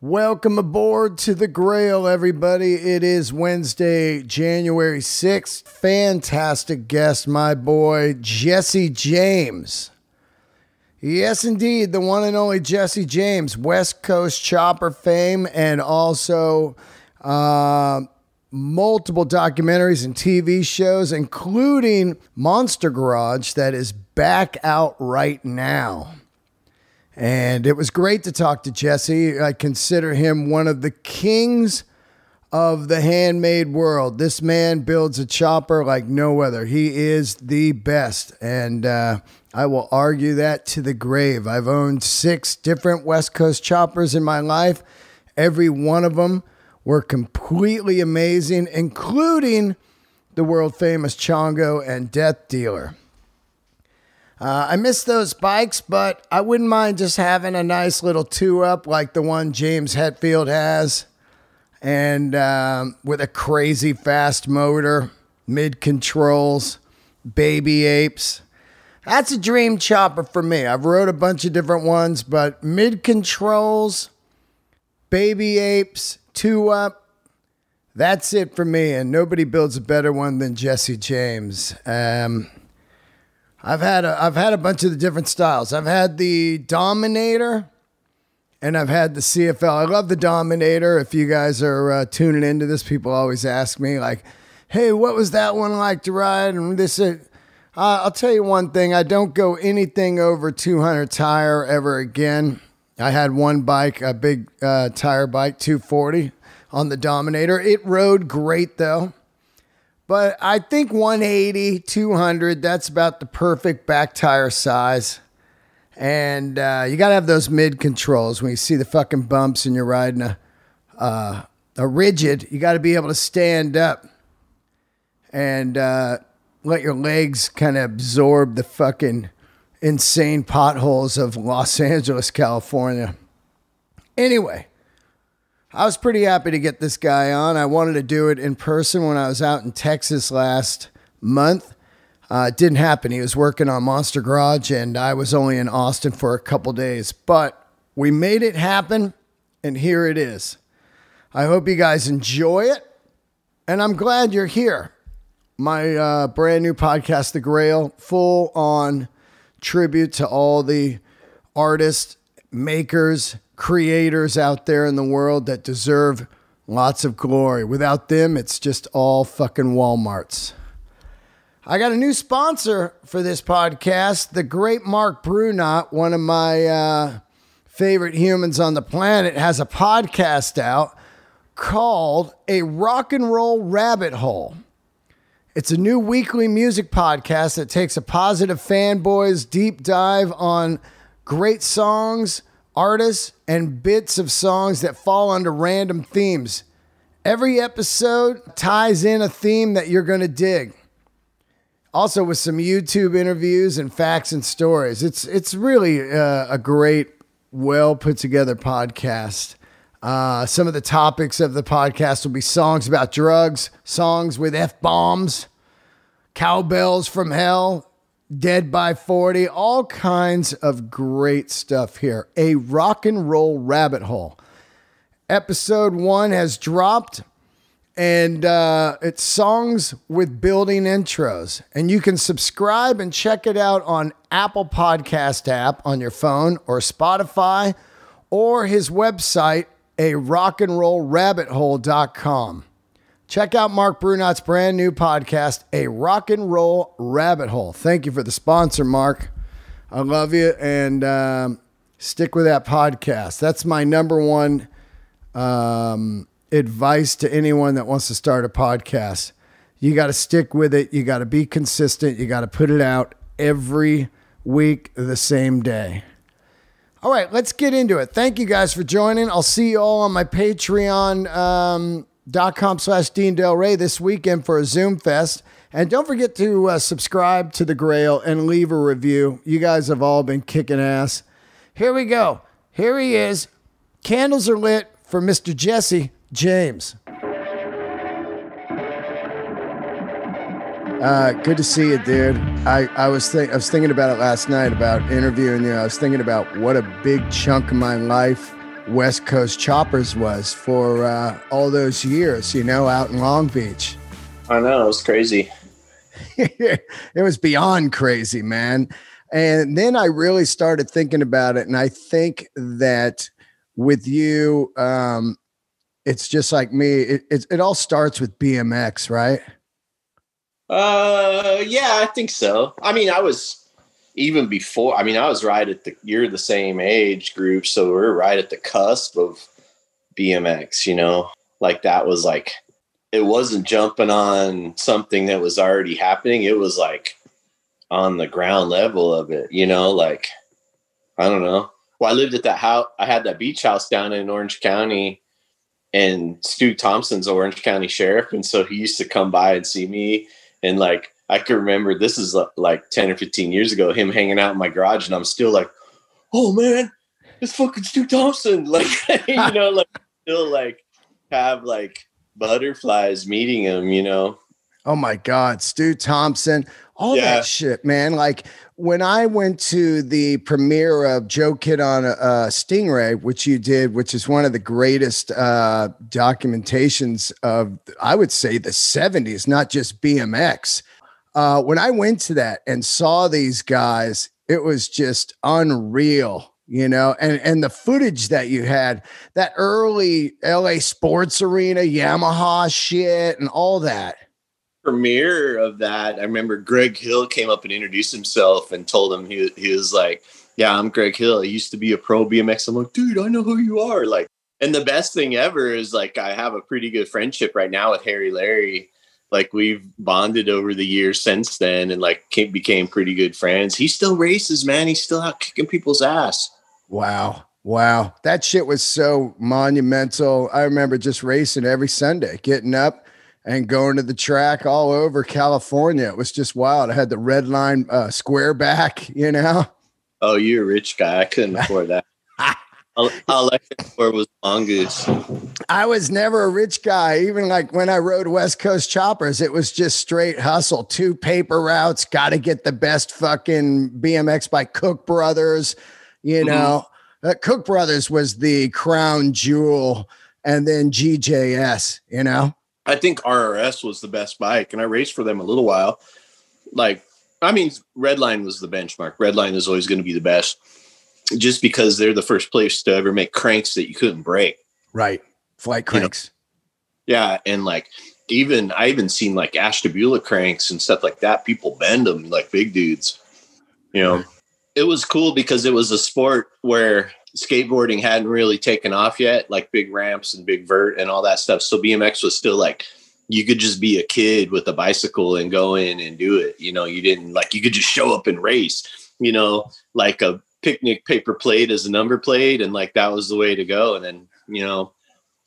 Welcome aboard to the Grail, everybody. It is Wednesday, January 6th. Fantastic guest, my boy, Jesse James. Yes, indeed, the one and only Jesse James, West Coast Chopper fame, and also multiple documentaries and TV shows, including Monster Garage, that is back out right now. And it was great to talk to Jesse. I consider him one of the kings of the handmade world. This man builds a chopper like no other. He is the best. And I will argue that to the grave. I've owned 6 different West Coast choppers in my life. Every one of them were completely amazing, including the world famous Chongo and Death Dealer. I miss those bikes, but I wouldn't mind just having a nice little 2-up like the one James Hetfield has, and with a crazy fast motor, mid-controls, baby apes. That's a dream chopper for me. I've rode a bunch of different ones, but mid-controls, baby apes, 2-up, that's it for me, and nobody builds a better one than Jesse James. I've had a bunch of the different styles. I've had the Dominator, and I've had the CFL. I love the Dominator. If you guys are tuning into this, people always ask me, like, hey, what was that one like to ride? And this, I'll tell you one thing. I don't go anything over 200 tire ever again. I had one bike, a big tire bike, 240 on the Dominator. It rode great, though. But I think 180, 200, that's about the perfect back tire size. And you got to have those mid controls when you see the fucking bumps and you're riding a rigid. You got to be able to stand up and let your legs kind of absorb the fucking insane potholes of Los Angeles, California. Anyway, I was pretty happy to get this guy on. I wanted to do it in person when I was out in Texas last month. It didn't happen. He was working on Monster Garage, and I was only in Austin for a couple days. But we made it happen, and here it is. I hope you guys enjoy it, and I'm glad you're here. My brand new podcast, The Grail, full-on tribute to all the artists, makers, creators out there in the world that deserve lots of glory. Without them, it's just all fucking Walmarts. I got a new sponsor for this podcast, the great Mark Brunot, one of my favorite humans on the planet, has a podcast out called A Rock and Roll Rabbit Hole. It's a new weekly music podcast that takes a positive fanboys deep dive on great songs, artists, and bits of songs that fall under random themes. Every episode ties in a theme that you're going to dig. Also with some YouTube interviews and facts and stories. It's really a great, well put together podcast. Some of the topics of the podcast will be songs about drugs, songs with F-bombs, cowbells from hell, Dead by 40, all kinds of great stuff here. A rock and roll rabbit hole. Episode 1 has dropped, and it's songs with building intros. And you can subscribe and check it out on Apple Podcast app on your phone, or Spotify, or his website, arockandrollrabbithole.com. Check out Mark Brunot's brand new podcast, A Rock and Roll Rabbit Hole. Thank you for the sponsor, Mark. I love you, and stick with that podcast. That's my number one advice to anyone that wants to start a podcast. You got to stick with it. You got to be consistent. You got to put it out every week the same day. All right, let's get into it. Thank you guys for joining. I'll see you all on my Patreon .com/Dean Del Rey this weekend for a Zoom Fest. And don't forget to subscribe to The Grail and leave a review. You guys have all been kicking ass. Here we go. Here he is. Candles are lit for Mr. Jesse James. Good to see you, dude. I was thinking about it last night, about interviewing you. I was thinking about what a big chunk of my life West Coast Choppers was for all those years, out in Long Beach. I know, it was crazy. It was beyond crazy, man. And then I really started thinking about it. And I think that with you, it's just like me. It all starts with BMX, right? Yeah, I think so. I mean, I was even before. I mean, I was right at you're the same age group, so we're right at the cusp of BMX. Like that was like, it wasn't jumping on something that was already happening. It was like on the ground level of it. Like I don't know. Well, I lived at that house. I had that beach house down in Orange County. And Stu Thompson's Orange County sheriff. And so he used to come by and see me. And like, I can remember this is like 10 or 15 years ago, him hanging out in my garage. And I'm still like, oh man, it's fucking Stu Thompson. Like, like still like have like butterflies meeting him, Oh my God, Stu Thompson, all that shit, man. Like when I went to the premiere of Joe Kid on a Stingray, which you did, which is one of the greatest documentations of, I would say, the 70s, not just BMX. When I went to that and saw these guys, it was just unreal, and the footage that you had, that early LA Sports Arena, Yamaha shit and all that. Premiere of that, I remember Greg Hill came up and introduced himself and told him he was like, yeah, I'm Greg Hill. I used to be a pro BMX. I'm like, dude, I know who you are. Like, and the best thing ever is like, I have a pretty good friendship right now with Harry Larry. Like we've bonded over the years since then and like became pretty good friends. He still races, man. He's still out kicking people's ass. Wow. That shit was so monumental. I remember just racing every Sunday, getting up and going to the track all over California. It was just wild. I had the red line square back, Oh, you're a rich guy. I couldn't afford that. All I could afford was mongoose. I was never a rich guy. Even like when I rode West Coast Choppers, it was just straight hustle. 2 paper routes. Got to get the best fucking BMX by Cook Brothers. Cook Brothers was the crown jewel. And then GJS, I think RRS was the best bike, and I raced for them a little while. Like, I mean, Redline was the benchmark. Redline is always going to be the best just because they're the first place to ever make cranks that you couldn't break. Right. Flight cranks. Yeah. And like, I even seen like Ashtabula cranks and stuff like that. People bend them like big dudes, It was cool because it was a sport where skateboarding hadn't really taken off yet, like big ramps and big vert and all that stuff. So BMX was still like, you could just be a kid with a bicycle and go in and do it. You didn't like, you could just show up and race, like a picnic paper plate as a number plate. And like, that was the way to go. And then,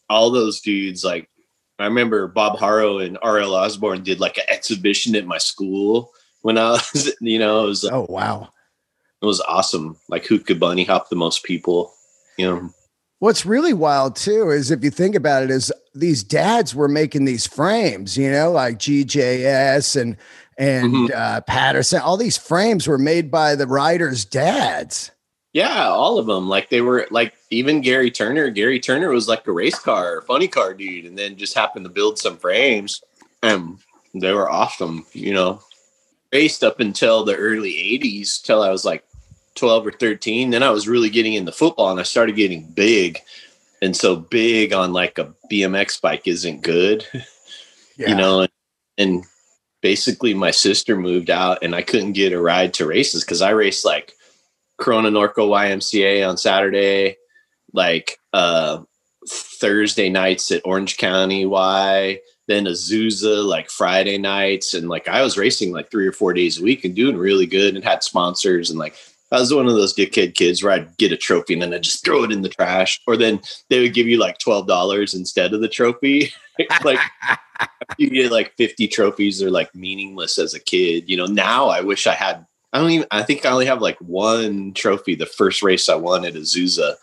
all those dudes, like I remember Bob Harrow and RL Osborne did like an exhibition at my school when I was, it was like, oh, wow. It was awesome. Like who could bunny hop the most people, What's really wild too is if you think about it, is these dads were making these frames, like GJS and Patterson. All these frames were made by the riders' dads. Yeah, all of them. Like they were like even Gary Turner. Gary Turner was like a race car, funny car dude, and then just happened to build some frames, and they were awesome. Raced up until the early 80s, till I was like 12 or 13. Then I was really getting into football and I started getting big. And so big on like a BMX bike isn't good, and basically my sister moved out and I couldn't get a ride to races because I raced like Corona Norco YMCA on Saturday, like Thursday nights at Orange County Y, then Azusa like Friday nights. And like I was racing like 3 or 4 days a week and doing really good and had sponsors. And like I was one of those dickhead kids where I'd get a trophy and then I'd just throw it in the trash, or then they would give you like $12 instead of the trophy. Like you get like 50 trophies, they're like meaningless as a kid. Now I wish I think I only have like 1 trophy, the first race I won at Azusa.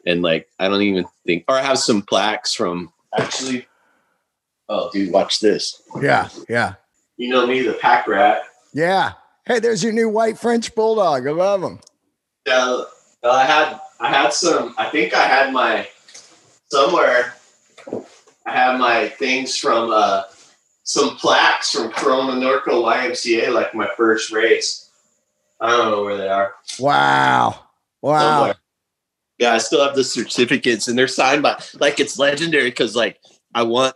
And like, I don't even think, or I have some plaques from actually, oh dude, watch this. Yeah. Yeah. You know me, the pack rat. Yeah. Hey, there's your new white French bulldog. I love him. Yeah. I had I had some, I think I had my, somewhere, I have my things from some plaques from Corona Norco YMCA, like my first race. I don't know where they are. Wow. Somewhere. Yeah, I still have the certificates, and they're signed by, like, it's legendary because, like, I don't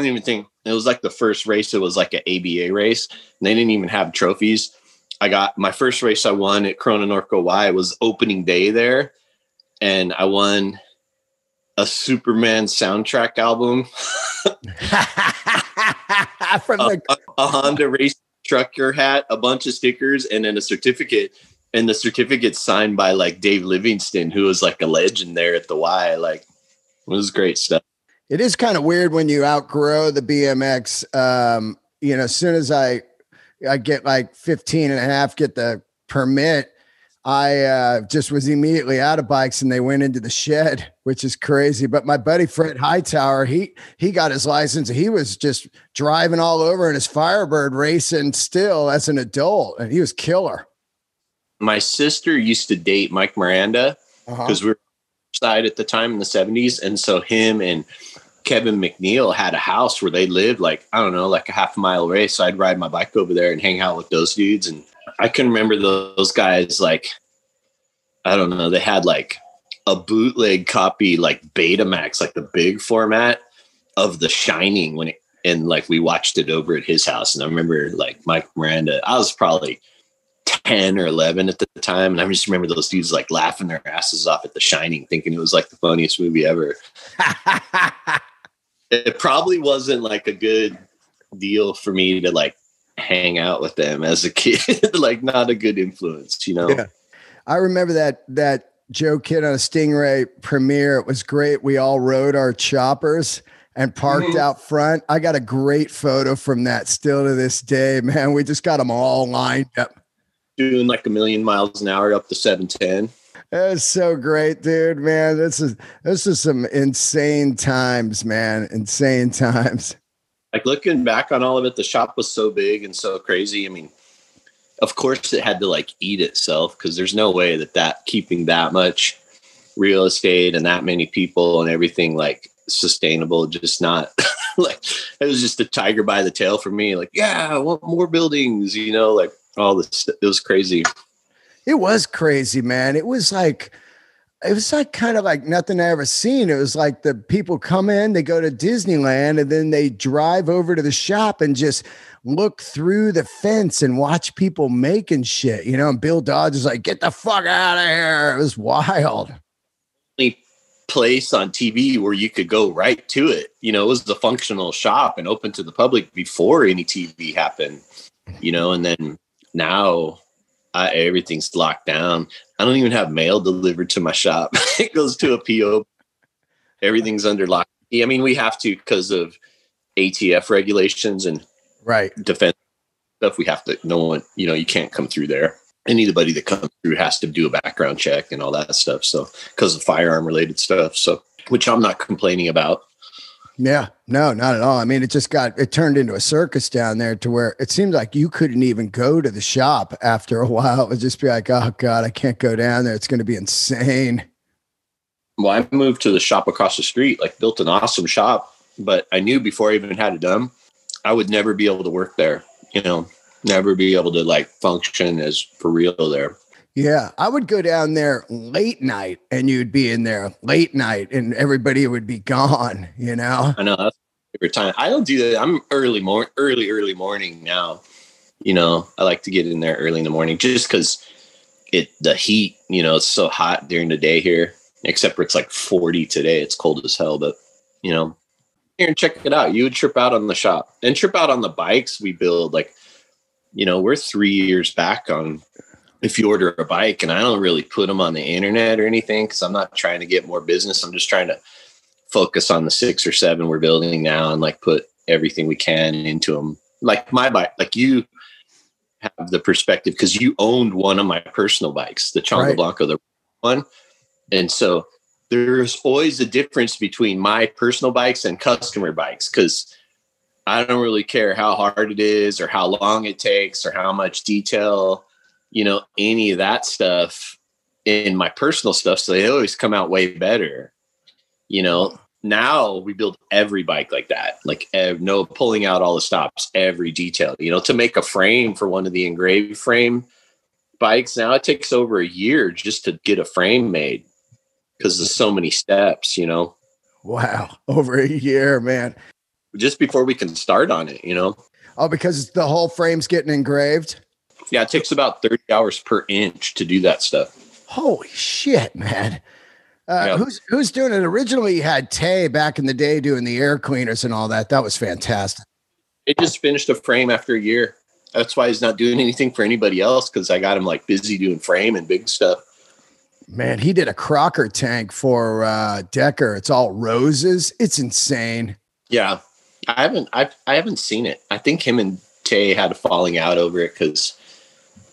even think it was like the first race. It was like an ABA race, and they didn't even have trophies. I got my first race I won at Corona Norco Y. It was opening day there, and I won a Superman soundtrack album. From a Honda race trucker hat, a bunch of stickers, and then a certificate. And the certificate signed by like Dave Livingston, who was like a legend there at the Y. Like, it was great stuff. It is kind of weird when you outgrow the BMX. As soon as I get like 15 and a half, get the permit, I just was immediately out of bikes and they went into the shed, which is crazy. But my buddy Fred Hightower, he got his license. He was just driving all over in his Firebird racing still as an adult, and he was killer. My sister used to date Mike Miranda because we were side at the time in the 70s. And so him and Kevin McNeil had a house where they lived like, I don't know, like a half a mile away. So I'd ride my bike over there and hang out with those dudes. And I can remember those guys, like, I don't know, they had like a bootleg copy, like Betamax, like the big format of The Shining and like we watched it over at his house. And I remember like Mike Miranda, I was probably 10 or 11 at the time. And I just remember those dudes like laughing their asses off at The Shining, thinking it was like the funniest movie ever. It probably wasn't like a good deal for me to like hang out with them as a kid, like not a good influence, you know? Yeah. I remember that Joe Kidd on a Stingray premiere. It was great. We all rode our choppers and parked out front. I got a great photo from that still to this day, man. We just got them all lined up. Doing like 1,000,000 miles an hour up to 710. That's so great, dude, man. This is some insane times, man. Insane times. Like looking back on all of it, the shop was so big and so crazy. I mean, of course it had to like eat itself because there's no way that keeping that much real estate and that many people and everything like sustainable, just not like, it was just a tiger by the tail for me. Like, yeah, I want more buildings, you know, like all this. It was crazy. It was crazy, man. It was like kind of like nothing I ever seen. It was like the people come in, they go to Disneyland, and then they drive over to the shop and just look through the fence and watch people making shit, you know? And Bill Dodge is like, get the fuck out of here. It was wild. Only place on TV where you could go right to it. You know, it was the functional shop and open to the public before any TV happened, you know, and then now everything's locked down. I don't even have mail delivered to my shop. It goes to a PO. Everything's under lock. I mean, we have to because of ATF regulations and defense stuff. We have to, no one, you know, you can't come through there. Anybody that comes through has to do a background check and all that stuff. So because of firearm related stuff. So, which I'm not complaining about. Yeah, no, not at all. I mean, it turned into a circus down there to where it seemed like you couldn't even go to the shop after a while. It would just be like, oh God, I can't go down there. It's going to be insane. Well, I moved to the shop across the street, like built an awesome shop, but I knew before I even had it done, I would never be able to work there, you know, never be able to like function as for real there. Yeah, I would go down there late night and you'd be in there late night and everybody would be gone, you know? I know, that's my favorite time. I don't do that. I'm early morning now. You know, I like to get in there early in the morning just because the heat, you know, it's so hot during the day here, except for it's like 40 today. It's cold as hell, but you know, here and check it out. You would trip out on the shop and trip out on the bikes we build. Like, you know, we're 3 years back on if you order a bike, and I don't really put them on the internet or anything because I'm not trying to get more business. I'm just trying to focus on the 6 or 7 we're building now and like put everything we can into them. Like my bike, like you have the perspective because you owned one of my personal bikes, the Chongo Blanco, the one. And so there's always a difference between my personal bikes and customer bikes because I don't really care how hard it is or how long it takes or how much detail, you know, any of that stuff in my personal stuff. So they always come out way better. You know, now we build every bike like that, like no pulling out all the stops, every detail, you know, to make a frame for one of the engraved frame bikes. Now it takes over a year just to get a frame made because there's so many steps, you know. Wow. Over a year, man. Just before we can start on it, you know. Oh, because the whole frame's getting engraved? Yeah, it takes about 30 hours per inch to do that stuff. Holy shit, man. Yep. Who's doing it? Originally, you had Tay back in the day doing the air cleaners and all that. That was fantastic. It just finished a frame after a year. That's why he's not doing anything for anybody else, because I got him like busy doing frame and big stuff. Man, he did a Crocker tank for Decker. It's all roses. It's insane. Yeah, I haven't seen it. I think him and Tay had a falling out over it because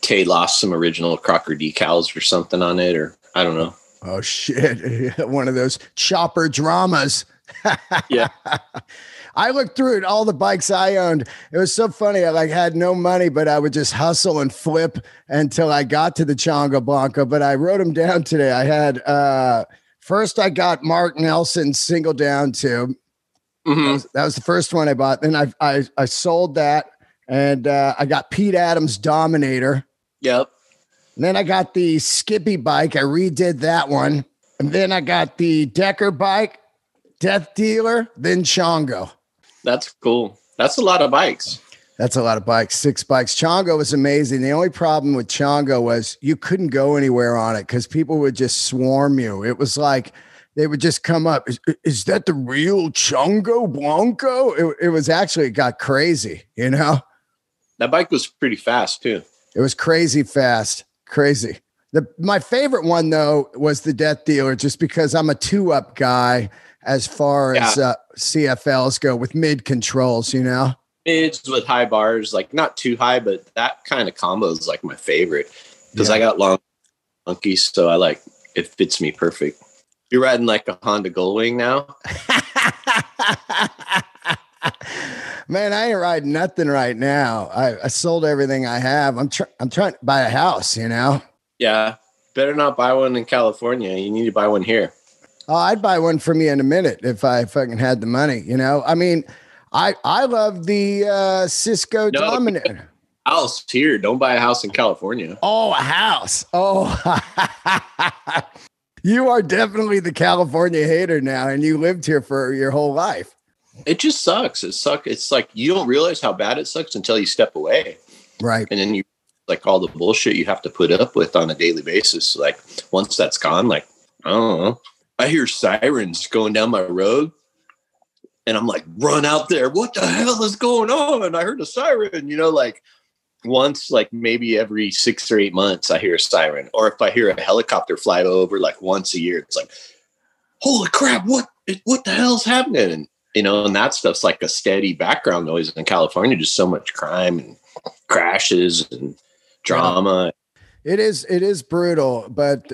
Tay lost some original Crocker decals or something on it, or I don't know. Oh shit! One of those chopper dramas. Yeah. I looked through it, all the bikes I owned. It was so funny. I like had no money, but I would just hustle and flip until I got to the Chongo Blanco. But I wrote them down today. I had first I got Mark Nelson's single down tube. Mm-hmm. That was the first one I bought. Then I sold that, and I got Pete Adams' Dominator. Yep. And then I got the Skippy bike. I redid that one. And then I got the Decker bike, Death Dealer, then Chongo. That's cool. That's a lot of bikes. That's a lot of bikes, 6 bikes. Chongo was amazing. The only problem with Chongo was you couldn't go anywhere on it because people would just swarm you. It was like they would just come up. Is that the real Chongo Blanco? It was actually, it got crazy, you know? That bike was pretty fast too. It was crazy fast. Crazy. My favorite one, though, was the Death Dealer, just because I'm a 2-up guy as far as CFLs go with mid controls, you know? Mids with high bars, like not too high, but that kind of combo is like my favorite because I got long monkeys, so I like it fits me perfect. You're riding like a Honda Goldwing now? Man, I ain't riding nothing right now. I sold everything I have. I'm trying to buy a house, you know? Yeah. Better not buy one in California. You need to buy one here. Oh, I'd buy one for me in a minute if I fucking had the money, you know? I mean, I love the Cisco Dominator. House here. Don't buy a house in California. Oh, a house. Oh, you are definitely the California hater now, and you lived here for your whole life. It just sucks. It's like you don't realize how bad it sucks until you step away. Right. And then you like all the bullshit you have to put up with on a daily basis. Like once that's gone, like, I don't know. I hear sirens going down my road and I'm like, run out there. What the hell is going on? I heard a siren, you know, like once, like maybe every 6 or 8 months, I hear a siren. Or if I hear a helicopter fly over like once a year, it's like, holy crap, what the hell's happening? And, you know, and that stuff's like a steady background noise in California. Just so much crime and crashes and drama. It is brutal, but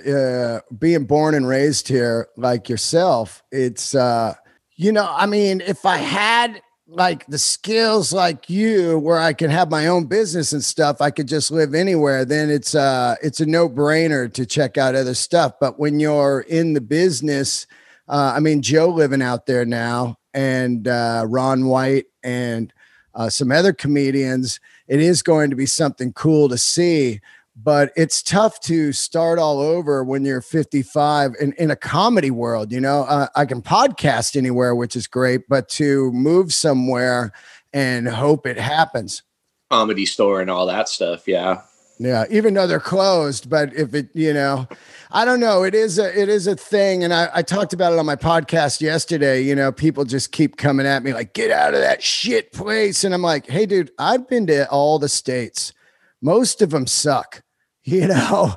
being born and raised here like yourself, it's, you know, I mean, if I had like the skills like you where I can have my own business and stuff, I could just live anywhere. Then it's a no-brainer to check out other stuff. But when you're in the business, I mean, Joe living out there now, and Ron White and some other comedians, it is going to be something cool to see, but it's tough to start all over when you're 55 in a comedy world. You know, I can podcast anywhere, which is great, but to move somewhere and hope it happens. Comedy Store and all that stuff. Yeah. Yeah. Even though they're closed, but if it, you know, I don't know. It is a thing. And I talked about it on my podcast yesterday. You know, people just keep coming at me like, get out of that shit place. And I'm like, hey, dude, I've been to all the states. Most of them suck, you know?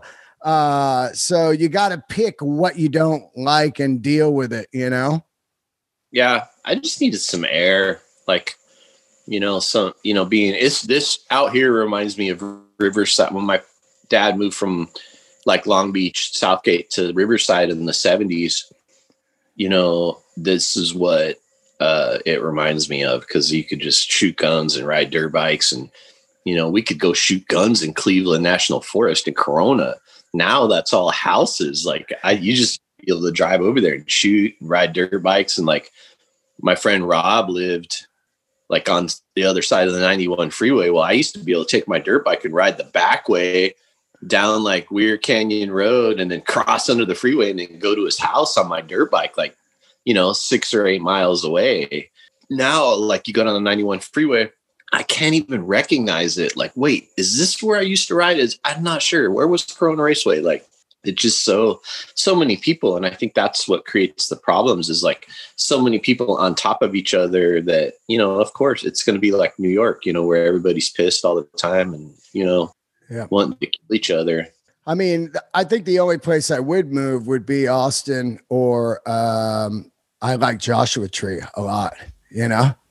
So you got to pick what you don't like and deal with it, you know? Yeah. I just needed some air. Like, you know, some, you know, this out here reminds me of Riverside when my dad moved from like Long Beach, Southgate to Riverside in the 70s. You know, this is what it reminds me of, because you could just shoot guns and ride dirt bikes. And, you know, we could go shoot guns in Cleveland National Forest in Corona. now that's all houses. Like you just be able to drive over there and shoot and ride dirt bikes. And like my friend Rob lived like on the other side of the 91 freeway. Well, I used to be able to take my dirt bike and ride the back way down like Weir Canyon Road and then cross under the freeway and then go to his house on my dirt bike, like, 6 or 8 miles away. Now, like you go down the 91 freeway, I can't even recognize it. Like, wait, is this where I used to ride? I'm not sure. Where was Corona Raceway? Like, it's just so many people. And I think that's what creates the problems is like so many people on top of each other that, of course it's going to be like New York, where everybody's pissed all the time and, wanting to kill each other. I mean, I think the only place I would move would be Austin or I like Joshua Tree a lot,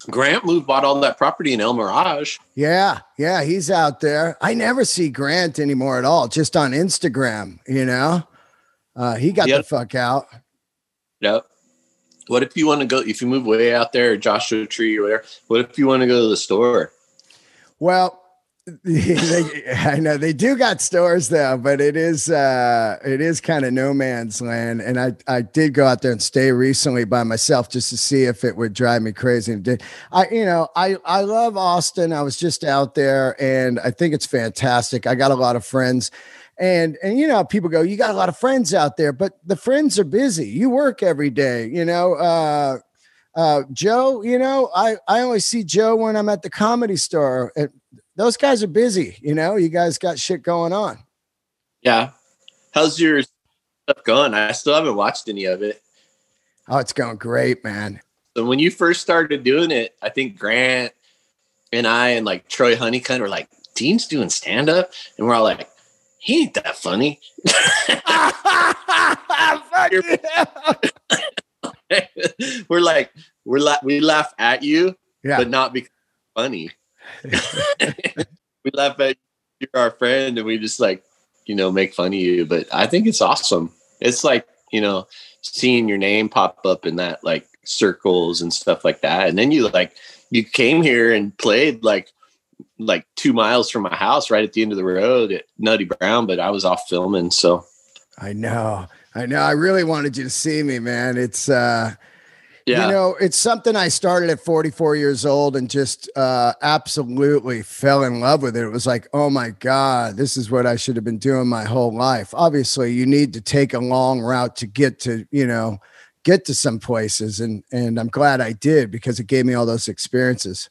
Grant bought all that property in El Mirage. Yeah. He's out there. I never see Grant anymore at all, just on Instagram, he got the fuck out. Yep. What if you want to go, if you move way out there, Joshua Tree or whatever, what if you want to go to the store? Well, I know they do got stores though, but it is kind of no man's land. And I did go out there and stay recently by myself just to see if it would drive me crazy. And I love Austin. I was just out there and I think it's fantastic. I got a lot of friends and people go, you got a lot of friends out there, but the friends are busy. You work every day, Joe, I only see Joe when I'm at the Comedy Store. Those guys are busy, you guys got shit going on. Yeah. How's your stuff going? I still haven't watched any of it. Oh, it's going great, man. So when you first started doing it, I think Grant and I and like Troy Honeycutt were like, Dean's doing stand-up. And we're all like, he ain't that funny. We're like, we laugh at you, but not because it's funny. We laugh at you, you're our friend, and we just like, make fun of you. But I think it's awesome. It's like, seeing your name pop up in that like circles and stuff like that. And then you came here and played like 2 miles from my house right at the end of the road at Nutty Brown, but I was off filming. So I know. I really wanted you to see me, man. It's, it's something I started at 44 years old and just absolutely fell in love with it. It was like, oh my God, this is what I should have been doing my whole life. Obviously, you need to take a long route to get to some places. And I'm glad I did because it gave me all those experiences.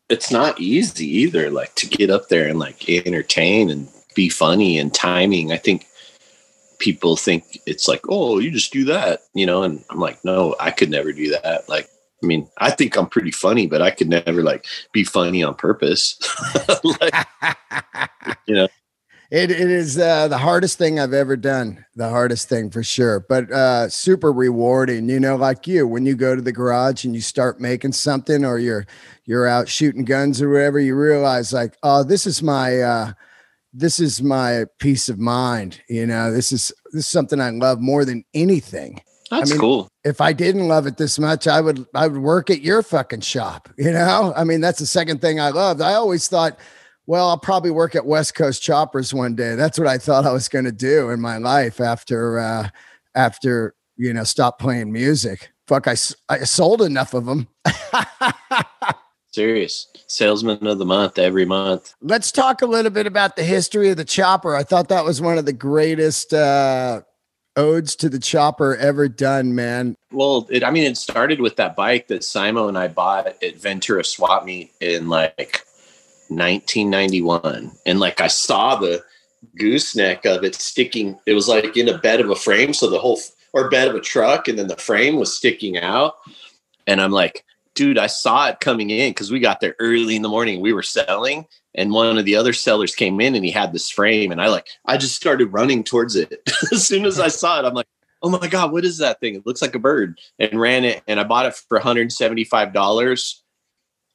It's not easy either, like to get up there and like entertain and be funny and timing. I think people think it's like, oh, you just do that, and I'm like, no, I could never do that. Like, I mean, I think I'm pretty funny, but I could never like be funny on purpose. It is the hardest thing I've ever done. The hardest thing for sure, but super rewarding. Like you, when you go to the garage and you start making something, or you're out shooting guns or whatever, you realize like, oh, this is my peace of mind. This is something I love more than anything. That's cool. If I didn't love it this much, I would work at your fucking shop. I mean, that's the second thing I loved. I always thought, well, I'll probably work at West Coast Choppers one day. That's what I thought I was going to do in my life after stop playing music. Fuck, I sold enough of them. Serious salesman of the month every month. Let's talk a little bit about the history of the chopper. I thought that was one of the greatest odes to the chopper ever done, man. Well, it started with that bike that Simo and I bought at Ventura Swap Meet in like 1991. And like I saw the gooseneck of it sticking. It was like in a bed of a frame. So or bed of a truck. And then the frame was sticking out. And I'm like, dude, I saw it coming in because we got there early in the morning. We were selling and one of the other sellers came in and he had this frame. And I just started running towards it. As soon as I saw it, I'm like, oh my God, what is that thing? It looks like a bird, and ran it. And I bought it for $175.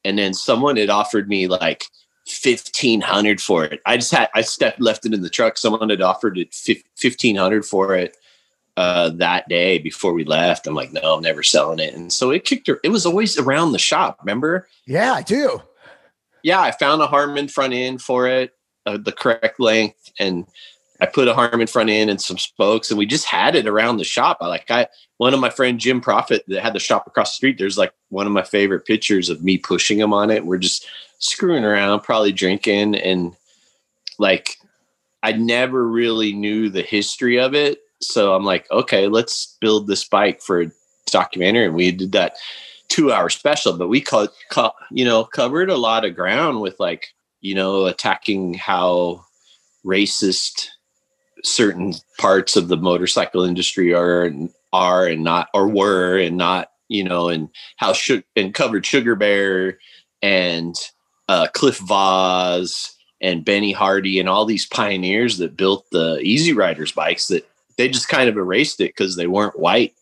And then someone had offered me like $1,500 for it. I left it in the truck. Someone had offered it $1,500 for it that day before we left. I'm like, no, I'm never selling it. And so it was always around the shop. Remember? Yeah, I do. Yeah. I found a Harman front end for it, the correct length. And I put a Harmon front end and some spokes, and we just had it around the shop. One of my friend Jim Profit that had the shop across the street, there's like one of my favorite pictures of me pushing him on it. We're just screwing around, probably drinking. And like, I never really knew the history of it. So I'm like, okay, let's build this bike for a documentary. And we did that 2-hour special, but we covered a lot of ground with like, attacking how racist certain parts of the motorcycle industry are and not, or were and not, and how and covered Sugar Bear and Cliff Voss and Benny Hardy and all these pioneers that built the Easy Riders bikes that they just kind of erased it because they weren't white.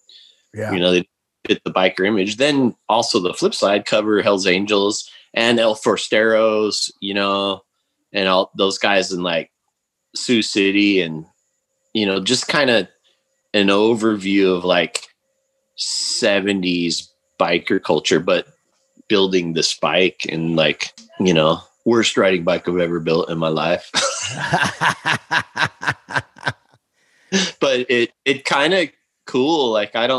Yeah. They fit the biker image. Then also the flip side, cover Hell's Angels and El Forsteros, and all those guys in like Sioux City, and just kind of an overview of like 70s biker culture, but building this bike and like, worst riding bike I've ever built in my life. But it kind of cool. Like it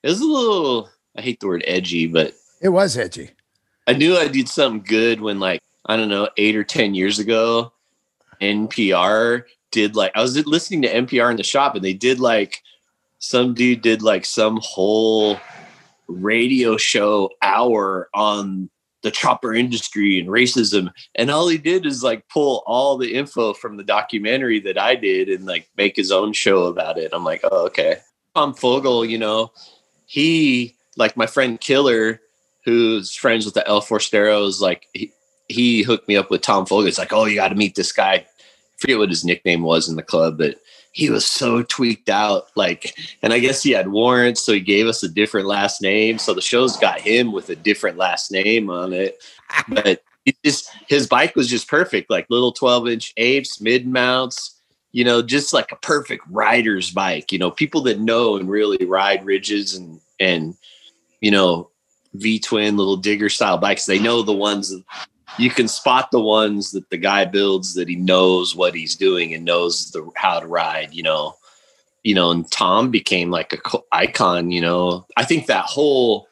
was a little, I hate the word edgy, but it was edgy. I knew I did something good when, like, I don't know, 8 or 10 years ago, NPR did like, I was listening to NPR in the shop, and they did like, some dude did like some whole radio show hour on the chopper industry and racism. And all he did is like pull all the info from the documentary that I did and like make his own show about it. I'm like, oh, okay. Tom Fogel, he, like my friend Killer, who's friends with the El Forsteros, like he hooked me up with Tom Fogel. It's like, oh, you got to meet this guy. I forget what his nickname was in the club, but he was so tweaked out. Like, and I guess he had warrants, so he gave us a different last name. So the show's got him with a different last name on it. But his bike was just perfect, like little 12-inch apes, mid mounts, just like a perfect rider's bike. People that know and really ride ridges and V-twin little digger style bikes, they know the ones that you can spot, the ones that the guy builds that he knows what he's doing and knows how to ride, and Tom became like a icon, I think that whole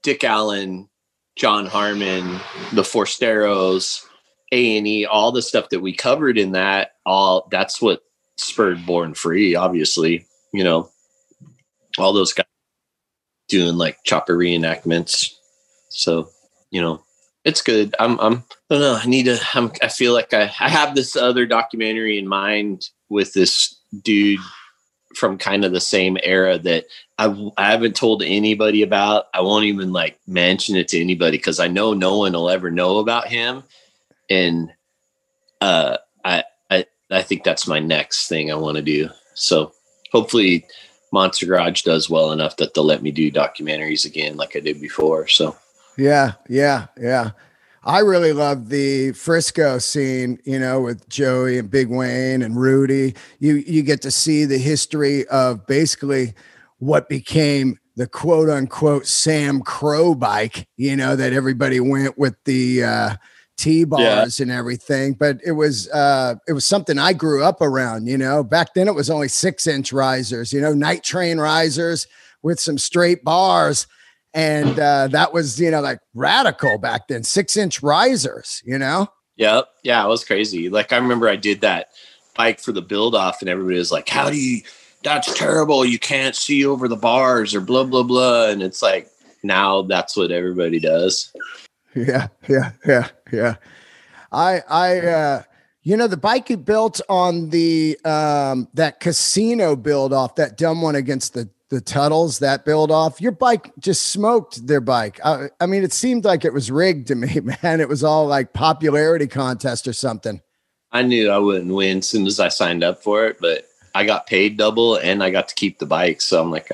Dick Allen, John Harmon, the Forsteros, A&E, all the stuff that we covered in that, that's what spurred Born Free, obviously, all those guys doing like chopper reenactments. So, it's good. I don't know. I feel like I have this other documentary in mind with this dude from kind of the same era that I haven't told anybody about. I won't even like mention it to anybody because I know no one will ever know about him. And I think that's my next thing I want to do. So hopefully Monster Garage does well enough that they'll let me do documentaries again like I did before. So yeah. I really love the Frisco scene, with Joey and Big Wayne and Rudy. You get to see the history of basically what became the quote unquote Sam Crow bike, that everybody went with the T-bars and everything. But it was something I grew up around, back then it was only 6-inch risers, night train risers with some straight bars. And that was, like radical back then, 6-inch risers, Yep. Yeah, it was crazy. Like, I remember I did that bike for the build off and everybody was like, that's terrible. You can't see over the bars or blah, blah, blah. And it's like, now that's what everybody does. Yeah. The bike you built on the, that casino build off, that dumb one against the Tuttles, that build off, your bike just smoked their bike. I mean, it seemed like it was rigged to me, man. It was all like popularity contest or something. I knew I wouldn't win as soon as I signed up for it, but I got paid double and I got to keep the bike. So I'm like,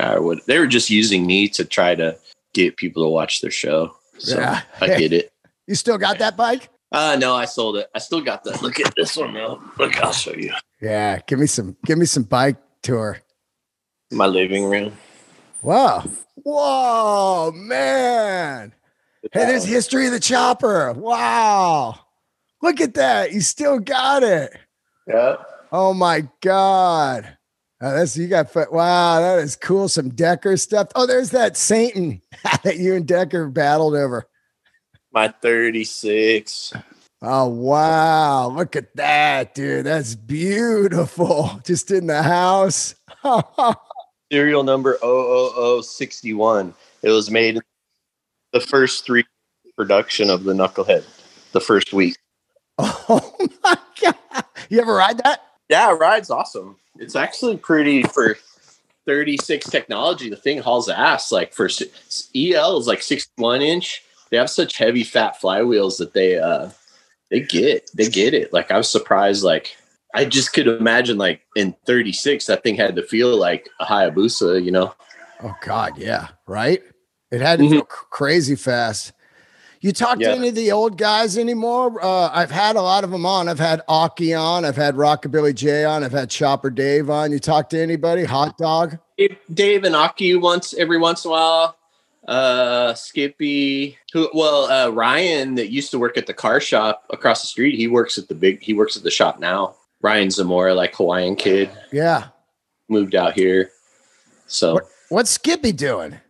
they were just using me to try to get people to watch their show. So yeah. I get it. You still got that bike? No, I sold it. I still got that. Look at this one though. Look, I'll show you. Yeah. Give me some bike tour. My living room. Wow. Whoa, man. Hey, there's history of the chopper. Wow. Look at that. You still got it. Yeah. Oh my God. You got, wow, that is cool. Some Decker stuff. Oh, there's that Satan that you and Decker battled over. My 36. Oh, wow. Look at that, dude. That's beautiful. Just in the house. Serial number 00061. It was made the first 3 production of the Knucklehead, the first week. Oh my God. You ever ride that? Yeah, ride's awesome. It's actually pretty for 36 technology. The thing hauls ass. Like for EL is like 61 inch. They have such heavy fat flywheels that they get it. Like I was surprised. Like I just could imagine like in 36, that thing had to feel like a Hayabusa, you know? Oh God. Yeah. Right. It had to feel crazy fast. You talk to any of the old guys anymore? I've had a lot of them on. I've had Aki on. I've had Rockabilly J on. I've had Chopper Dave on. You talk to anybody? Hot Dog? Dave and Aki every once in a while. Skippy, Ryan that used to work at the car shop across the street. He works at the shop now. Ryan Zamora, like Hawaiian kid. Yeah. Moved out here. So what's Skippy doing?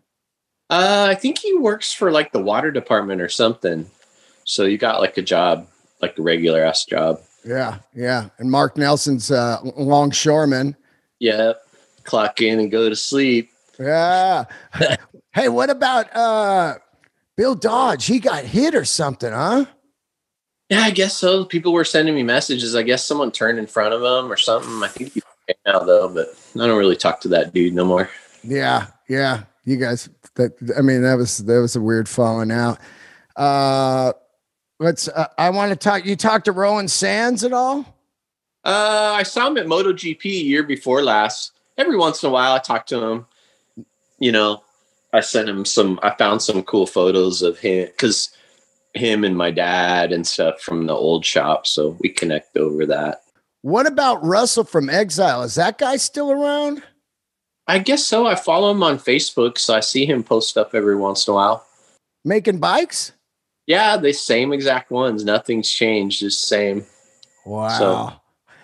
I think he works for like the water department or something. So you got like a job, like a regular ass job. Yeah. Yeah. And Mark Nelson's longshoreman. Yeah. Clock in and go to sleep. Yeah. Hey, what about Bill Dodge? He got hit or something, huh? Yeah, I guess so. People were sending me messages. I guess someone turned in front of him or something. I think he's okay now though, but I don't really talk to that dude no more. Yeah. Yeah. You guys, that was a weird falling out. I want to talk. You talked to Rowan Sands at all? I saw him at MotoGP year before last. Every once in a while I talk to him. You know, I found some cool photos of him because him and my dad and stuff from the old shop. So we connect over that. What about Russell from Exile? Is that guy still around? I guess so. I follow him on Facebook, so I see him post stuff every once in a while. Making bikes? Yeah, the same exact ones. Nothing's changed. Just same. Wow. So,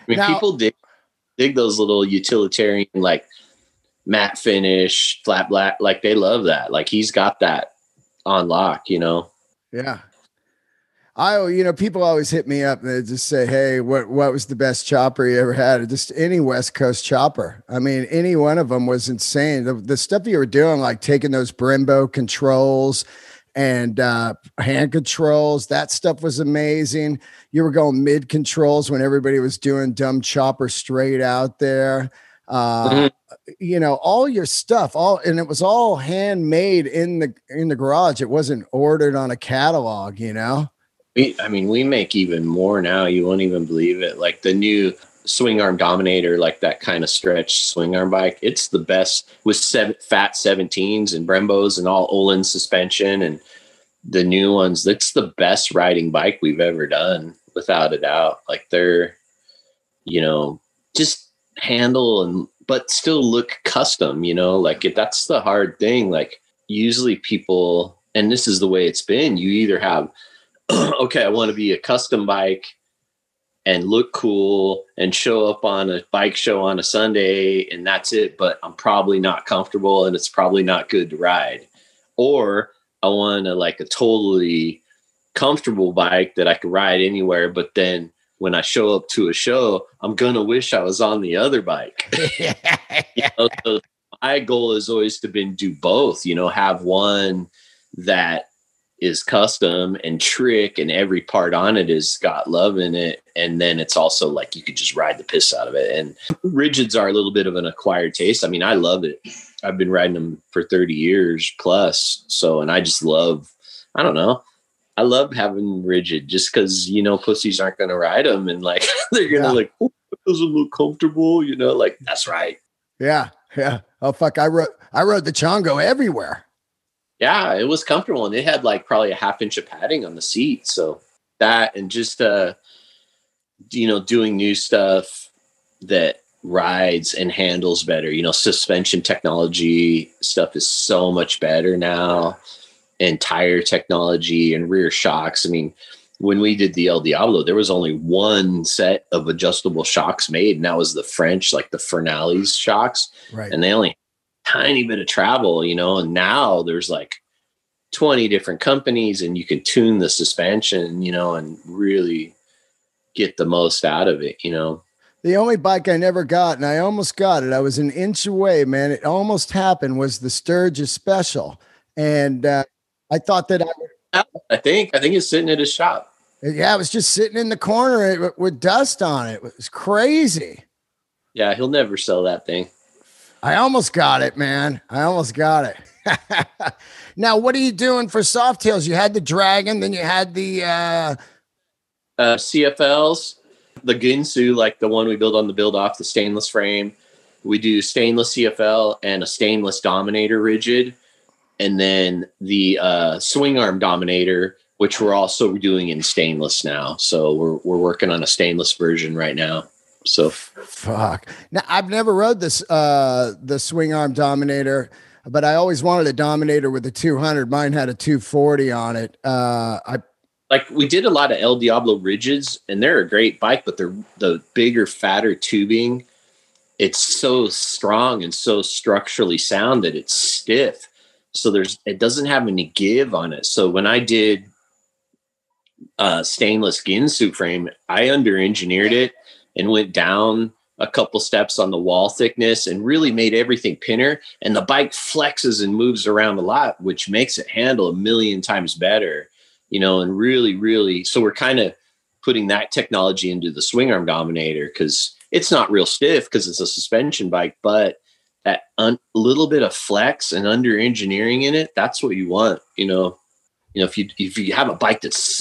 people dig those little utilitarian, like matte finish, flat black. Like they love that. Like he's got that on lock, you know? Yeah. People always hit me up and they just say, hey, what was the best chopper you ever had? Just any West Coast chopper. I mean, any one of them was insane. The stuff you were doing, like taking those Brembo controls and hand controls, that stuff was amazing. You were going mid controls when everybody was doing dumb chopper straight out there. All your stuff, and it was all handmade in the garage. It wasn't ordered on a catalog, you know? We make even more now. You won't even believe it. Like the new swing arm Dominator, like that kind of stretch swing arm bike. It's the best with fat 17s and Brembos and all Olin suspension and the new ones. That's the best riding bike we've ever done, without a doubt. Like they're, just handle but still look custom, like that's the hard thing. Like usually people, and this is the way it's been, you either have, okay, I want to be a custom bike and look cool and show up on a bike show on a Sunday and that's it, but I'm probably not comfortable and it's probably not good to ride. Or I want a totally comfortable bike that I could ride anywhere, but then when I show up to a show, I'm going to wish I was on the other bike. So my goal has always been do both, have one that is custom and trick and every part on it has got love in it. And then it's also like, you could just ride the piss out of it. And rigids are a little bit of an acquired taste. I mean, I love it. I've been riding them for 30 years plus. So, and I just love, I don't know. I love having rigid just because, pussies aren't going to ride them. And like, they're going to oh, it doesn't look comfortable, like that's right. Yeah. Yeah. Oh, fuck. I rode the Chongo everywhere. Yeah, it was comfortable and it had probably a 1/2 inch of padding on the seat. So that, and just, doing new stuff that rides and handles better, suspension technology stuff is so much better now, and tire technology and rear shocks. I mean, when we did the El Diablo, there was only one set of adjustable shocks made, and that was the French, like the Fernales shocks. Right. And they only tiny bit of travel, and now there's like 20 different companies, and you can tune the suspension, and really get the most out of it. The only bike I never got, and I almost got it, I was an inch away, man. It almost happened, was the Sturgis Special. And I thought that I think it's sitting at his shop. Yeah, it was just sitting in the corner with dust on it. It was crazy. Yeah, he'll never sell that thing. I almost got it, man. I almost got it. Now, what are you doing for Softails? You had the Dragon, then you had the CFLs, the Ginsu, like the one we build on the build off, the stainless frame. We do stainless CFL and a stainless Dominator rigid, and then the swing arm Dominator, which we're also doing in stainless now. So we're working on a stainless version right now. So fuck. Now, I've never rode this the swing arm Dominator, but I always wanted a Dominator with a 200. Mine had a 240 on it. We did a lot of El Diablo rigids, and they're a great bike, but they're the bigger, fatter tubing. It's so strong and so structurally sound that it's stiff. So it doesn't have any give on it. So when I did stainless Ginsu frame, I under-engineered it and went down a couple steps on the wall thickness and really made everything pinner. And the bike flexes and moves around a lot, which makes it handle a million times better, and really, really. So we're kind of putting that technology into the swing arm Dominator, because it's not real stiff because it's a suspension bike, but that little bit of flex and under engineering in it, that's what you want. If you have a bike that's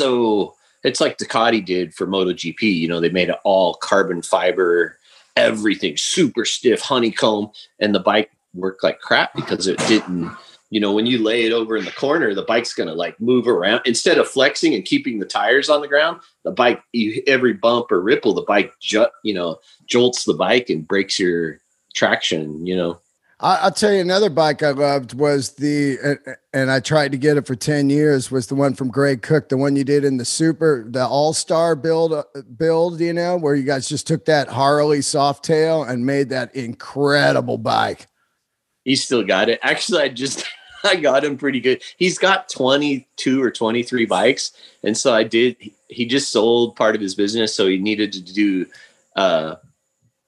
it's like Ducati did for MotoGP, they made it all carbon fiber, everything super stiff, honeycomb, and the bike worked like crap because it didn't, when you lay it over in the corner, the bike's going to like move around instead of flexing and keeping the tires on the ground. The bike, every bump or ripple, the bike, jolts the bike and breaks your traction, I'll tell you another bike I loved was and I tried to get it for 10 years, was the one from Greg Cook, the one you did in the All-Star build, where you guys just took that Harley Softail and made that incredible bike. He's still got it. Actually, I got him pretty good. He's got 22 or 23 bikes. And so he just sold part of his business. So he needed to do,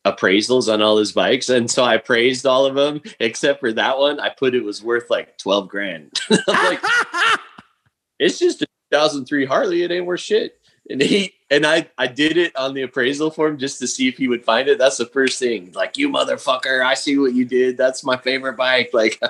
appraisals on all his bikes, and so I appraised all of them except for that one. I put it was worth like $12,000. I'm like, it's just a 2003 Harley, it ain't worth shit. And I did it on the appraisal form just to see if he would find it. That's the first thing, like, you motherfucker, I see what you did, that's my favorite bike. Like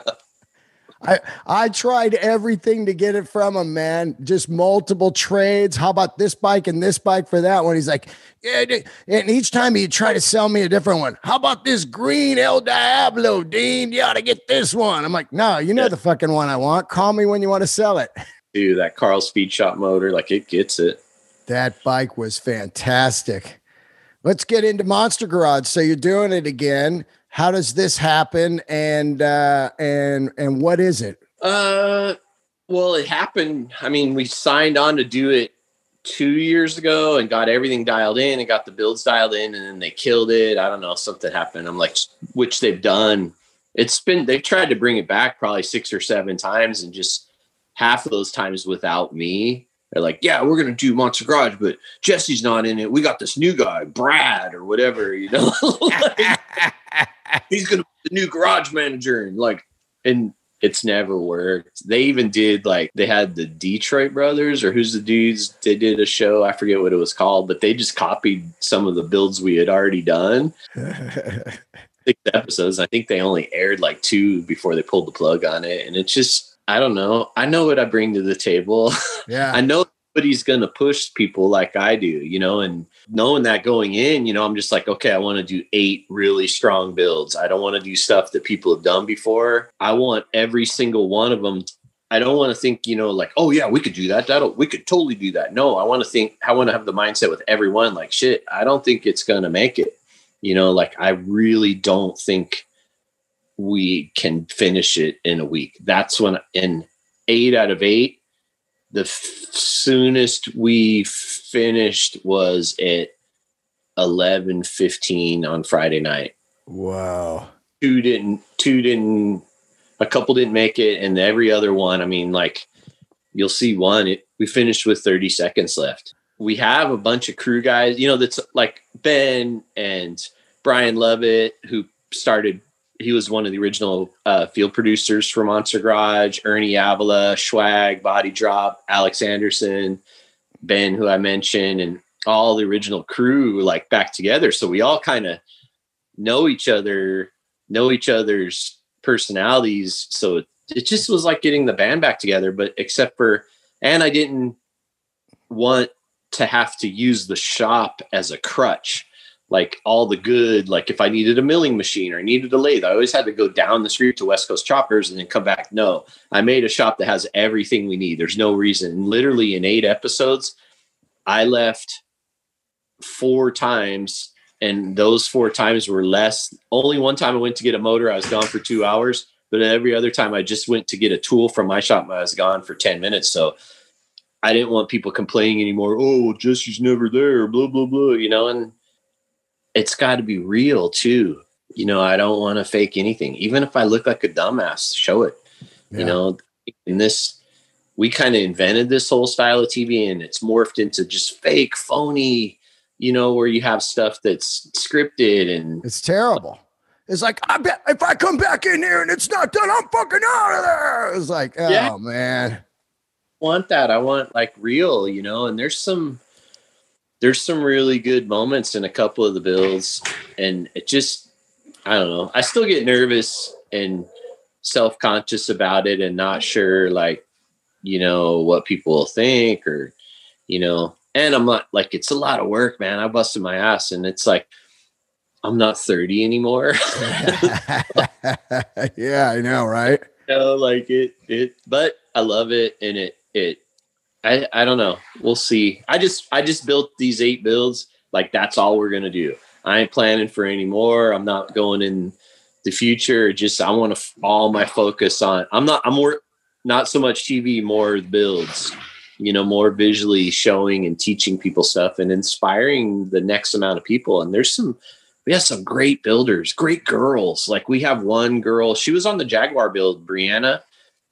I tried everything to get it from him, man. Just multiple trades. How about this bike and this bike for that one? He's like, yeah. And each time he'd try to sell me a different one. How about this green El Diablo, Dean? You ought to get this one. I'm like, no, the fucking one I want. Call me when you want to sell it. Dude, that Carl Speed Shop motor, like, it gets it. That bike was fantastic. Let's get into Monster Garage. So you're doing it again. How does this happen, and what is it? Well, it happened. I mean, we signed on to do it 2 years ago and got everything dialed in and got the builds dialed in, and then they killed it. I don't know, something happened. I'm like, which they've done. They've tried to bring it back probably 6 or 7 times, and just half of those times without me. They're like, yeah, we're going to do Monster Garage, but Jesse's not in it. We got this new guy, Brad or whatever, like, he's going to be the new garage manager. And it's never worked. They even did, they had the Detroit Brothers, or who's the dudes. They did a show. I forget what it was called, but they just copied some of the builds we had already done. 6 episodes. I think they only aired 2 before they pulled the plug on it. And it's just, I don't know. I know what I bring to the table. Yeah. I know nobody's going to push people like I do, and knowing that going in, I'm just like, okay, I want to do 8 really strong builds. I don't want to do stuff that people have done before. I want every single one of them. I don't want to think, oh yeah, we could do that. We could totally do that. No, I want to have the mindset with everyone, like, shit, I don't think it's going to make it. I really don't think we can finish it in a week. That's when in 8 out of 8, The soonest we finished was at 11:15 on Friday night. Wow. Two didn't, a couple didn't make it. And every other one, I mean, like you'll see one, we finished with 30 seconds left. We have a bunch of crew guys, you know, that's like Ben and Brian Lovett, who started, he was one of the original field producers for Monster Garage, Ernie Avila, Schwag, Body Drop, Alex Anderson, Ben, who I mentioned, and all the original crew like back together. So we all kind of know each other's personalities. So it just was like getting the band back together, but except for, and I didn't want to have to use the shop as a crutch. Like all the good, like if I needed a milling machine or I needed a lathe, I always had to go down the street to West Coast Choppers and then come back. No, I made a shop that has everything we need. There's no reason. Literally in 8 episodes, I left 4 times, and those 4 times were less. Only one time I went to get a motor, I was gone for 2 hours, but every other time I just went to get a tool from my shop, I was gone for 10 minutes. So I didn't want people complaining anymore. Oh, Jesse's never there, blah, blah, blah, you know, and it's got to be real too. You know, I don't want to fake anything. Even if I look like a dumbass, show it. Yeah. You know, in this, we kind of invented this whole style of TV, and it's morphed into just fake, phony, you know, where you have stuff that's scripted and it's terrible. It's like, I bet if I come back in here and it's not done, I'm fucking out of there. It's like, oh yeah, man. I want that. I want like real, you know, and there's some really good moments in a couple of the builds, and it just, I don't know. I still get nervous and self-conscious about it and not sure, like, you know, what people will think or, you know, and I'm not like, it's a lot of work, man. I busted my ass, and it's like, I'm not 30 anymore. Yeah, I know. Right. You know, like but I love it. And I don't know. We'll see. I just built these 8 builds. Like that's all we're going to do. I ain't planning for any more. I'm not going in the future. Just, I want to all my focus on, I'm more, not so much TV, more builds, you know, more visually showing and teaching people stuff and inspiring the next amount of people. And we have some great builders, great girls. Like we have one girl, she was on the Jaguar build, Brianna.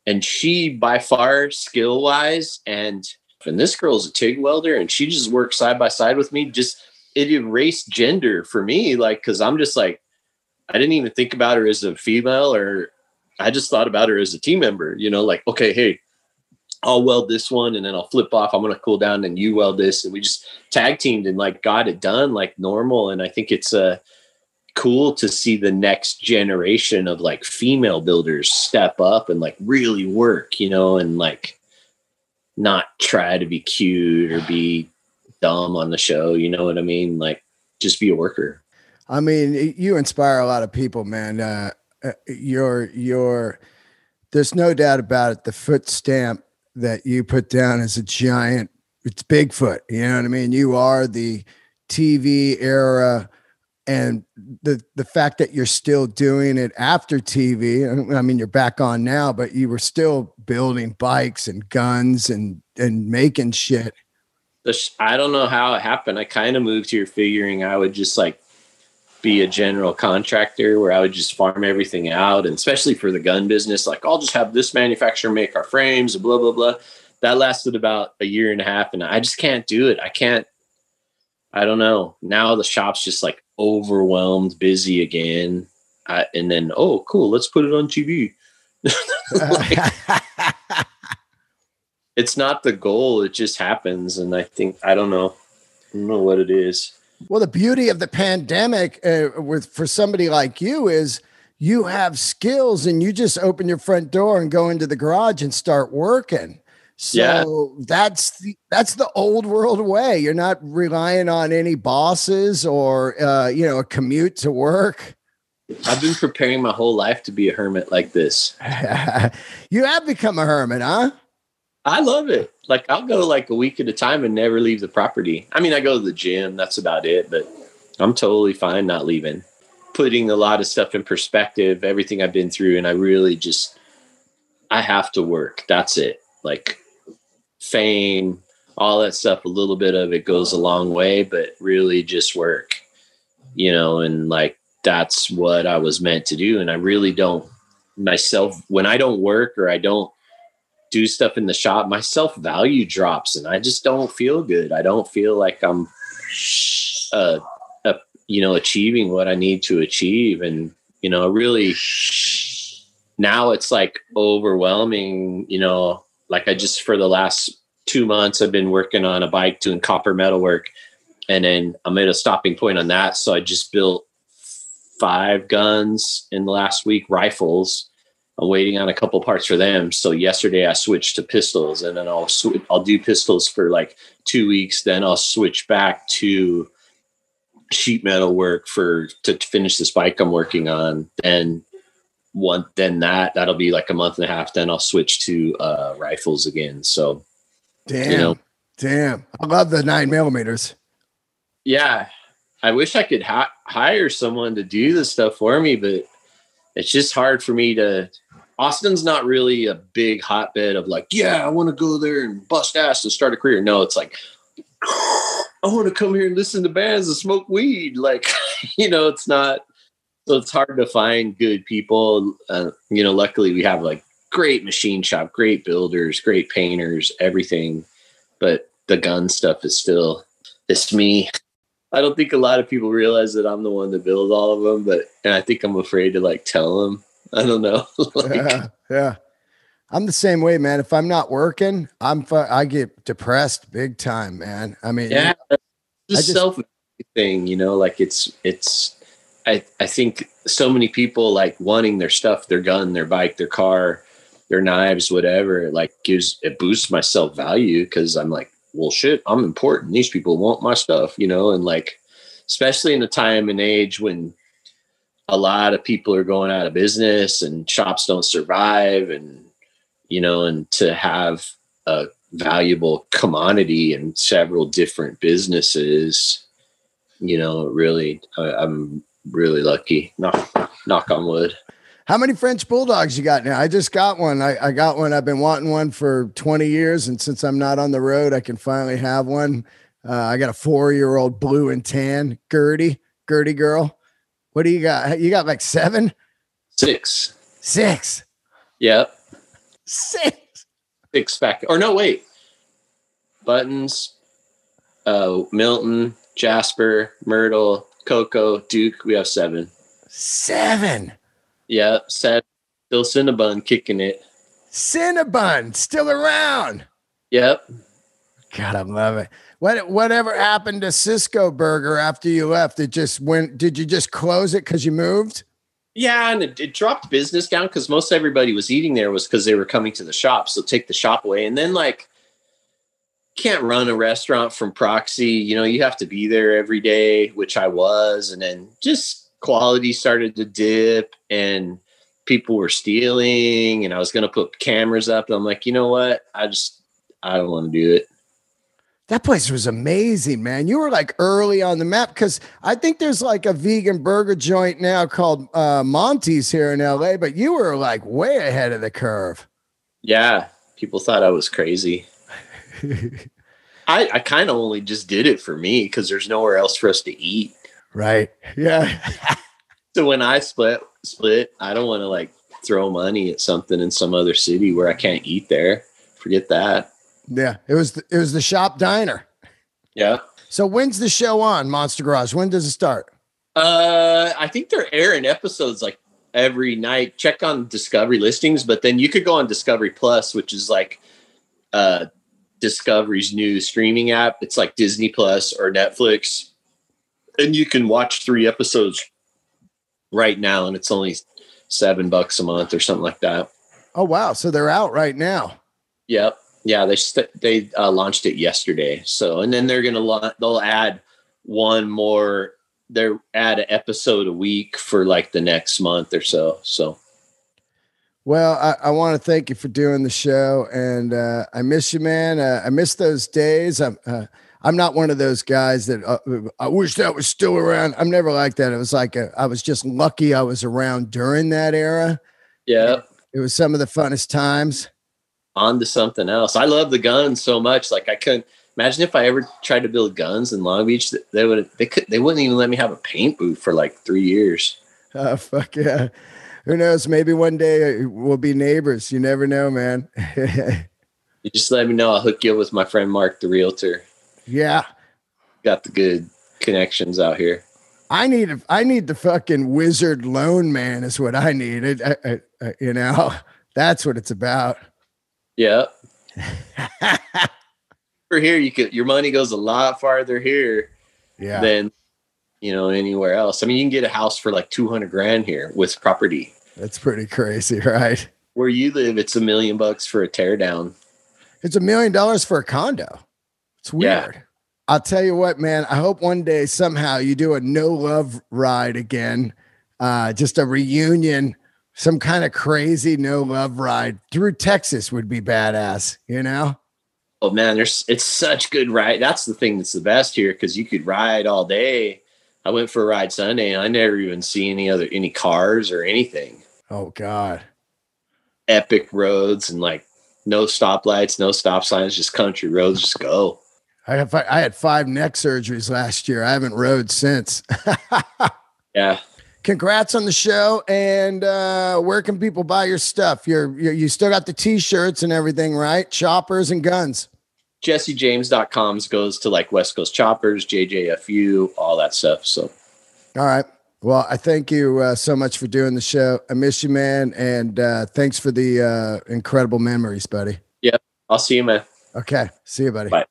And she by far skill wise, and this girl's a TIG welder, and she just works side by side with me. Just, it erased gender for me. Like, cause I'm just like, I didn't even think about her as a female, or I just thought about her as a team member, you know, like, okay, hey, I'll weld this one and then I'll flip off. I'm going to cool down and you weld this. And we just tag teamed and like got it done like normal. And I think it's cool to see the next generation of like female builders step up and like really work, you know, and like not try to be cute or be dumb on the show. You know what I mean? Like just be a worker. I mean, you inspire a lot of people, man. There's no doubt about it. The foot stamp that you put down is a giant, it's Bigfoot. You know what I mean? You are the TV era, and the fact that you're still doing it after TV. I mean, you're back on now, but you were still building bikes and guns and making shit. I don't know how it happened. I kind of moved here figuring I would just like be a general contractor where I would just farm everything out. And especially for the gun business, like I'll just have this manufacturer make our frames and blah, blah, blah. That lasted about a year and a half, and I just can't do it. I don't know. Now the shop's just like overwhelmed, busy again. And then, oh, cool, let's put it on TV. Like, it's not the goal. It just happens. And I don't know what it is. Well, the beauty of the pandemic for somebody like you is you have skills and you just open your front door and go into the garage and start working. So that's the old world way. You're not relying on any bosses or, a commute to work. I've been preparing my whole life to be a hermit like this. You have become a hermit, huh? I love it. Like I'll go like a week at a time and never leave the property. I mean, I go to the gym, that's about it, but I'm totally fine not leaving. Putting a lot of stuff in perspective, everything I've been through, and I really I have to work. That's it. Like fame, all that stuff, a little bit of it goes a long way, but really just work, and like, that's what I was meant to do. And I really don't myself, when I don't work or I don't do stuff in the shop, my self-value drops and I just don't feel good. I don't feel like I'm, achieving what I need to achieve. And, really now it's like overwhelming, like for the last 2 months, I've been working on a bike doing copper metal work. And then I'm at a stopping point on that. So I just built 5 guns in the last week, rifles. I'm waiting on a couple parts for them. So yesterday I switched to pistols, and then I'll do pistols for like 2 weeks. Then I'll switch back to sheet metal work to finish this bike I'm working on. That'll be like a month and a half. Then I'll switch to rifles again. So damn. I love the 9mm. Yeah. I wish I could hire someone to do this stuff for me, but it's just hard for me Austin's not really a big hotbed of like, yeah, I want to go there and bust ass and start a career. No, it's like, I want to come here and listen to bands and smoke weed. Like, it's not, so it's hard to find good people. Luckily we have like great machine shop, great builders, great painters, everything. But the gun stuff is still, it's me. I don't think a lot of people realize that I'm the one that builds all of them, and I think I'm afraid to like tell them. I don't know. Yeah. I'm the same way, man. If I'm not working, I get depressed big time, man. I mean, yeah, it's a self thing, like I think so many people like wanting their stuff, their gun, their bike, their car, their knives, whatever, like it boosts my self-value. 'Cause I'm like, well, shit, I'm important. These people want my stuff, and like, especially in a time and age when a lot of people are going out of business and shops don't survive, and, and to have a valuable commodity in several different businesses, really, I'm really lucky. Knock on wood. How many French Bulldogs you got now? I just got one. I got one. I've been wanting one for 20 years. And since I'm not on the road, I can finally have one. I got a 4-year-old blue and tan Gertie girl. What do you got? You got like 7? 6. 6. Yep. 6. 6 back. Or no, wait. Buttons, Milton, Jasper, Myrtle, Coco, Duke. We have 7. 7. Yeah, sad. Still Cinnabon kicking it. Cinnabon still around. Yep. God, I love it. Whatever happened to Cisco Burger after you left? Did you just close it because you moved? Yeah, and it dropped business down because most everybody was eating there was because they were coming to the shop. So take the shop away, and then like, can't run a restaurant from proxy. You have to be there every day, which I was, and then just quality started to dip and people were stealing, and I was going to put cameras up. And I'm like, you know what? I don't want to do it. That place was amazing, man. You were like early on the map, because I think there's like a vegan burger joint now called Monty's here in LA, but you were like way ahead of the curve. Yeah. People thought I was crazy. I kind of only just did it for me because there's nowhere else for us to eat. Right. Yeah. So when I split, I don't want to like throw money at something in some other city where I can't eat there. Forget that. Yeah. It was the shop diner. Yeah. So when's the show on Monster Garage? When does it start? I think they're airing episodes like every night. Check on Discovery listings, but then you could go on Discovery Plus, which is like Discovery's new streaming app. It's like Disney Plus or Netflix. And you can watch 3 episodes right now, and it's only $7 a month or something like that. Oh, wow. So they're out right now. Yep. Yeah. They launched it yesterday. So, and then they'll add one more, add an episode a week for like the next month or so. So. Well, I want to thank you for doing the show, and I miss you, man. I miss those days. I'm not one of those guys that I wish that was still around. I'm never like that. It was like I was just lucky I was around during that era. Yeah. It was some of the funnest times. on to something else. I love the guns so much. Like I couldn't imagine if I ever tried to build guns in Long Beach, they wouldn't even let me have a paint booth for like 3 years. Oh, fuck yeah. Who knows? Maybe one day we'll be neighbors. You never know, man. You just let me know. I'll hook you up with my friend Mark, the realtor. Yeah. Got the good connections out here. I need the fucking wizard loan man is what I need. You know, that's what it's about. Yeah. For here, your money goes a lot farther here than, anywhere else. I mean, you can get a house for like 200 grand here with property. That's pretty crazy, right? Where you live, it's $1 million for a tear down. It's $1 million for a condo. It's weird. Yeah. I'll tell you what, man, I hope one day somehow you do a no love ride again. Just a reunion, some kind of crazy no love ride through Texas would be badass, you know? Oh man, it's such good ride. That's the thing that's the best here, because you could ride all day. I went for a ride Sunday and I never even see any cars or anything. Oh God. Epic roads and like no stoplights, no stop signs, just country roads, just go. I had 5 neck surgeries last year. I haven't rode since. Yeah. Congrats on the show. And where can people buy your stuff? You still got the t-shirts and everything, right? Choppers and guns. jessejames.com goes to like West Coast Choppers, JJFU, all that stuff. So, all right. Well, I thank you so much for doing the show. I miss you, man. And thanks for the incredible memories, buddy. Yeah. I'll see you, man. Okay. See you, buddy. Bye.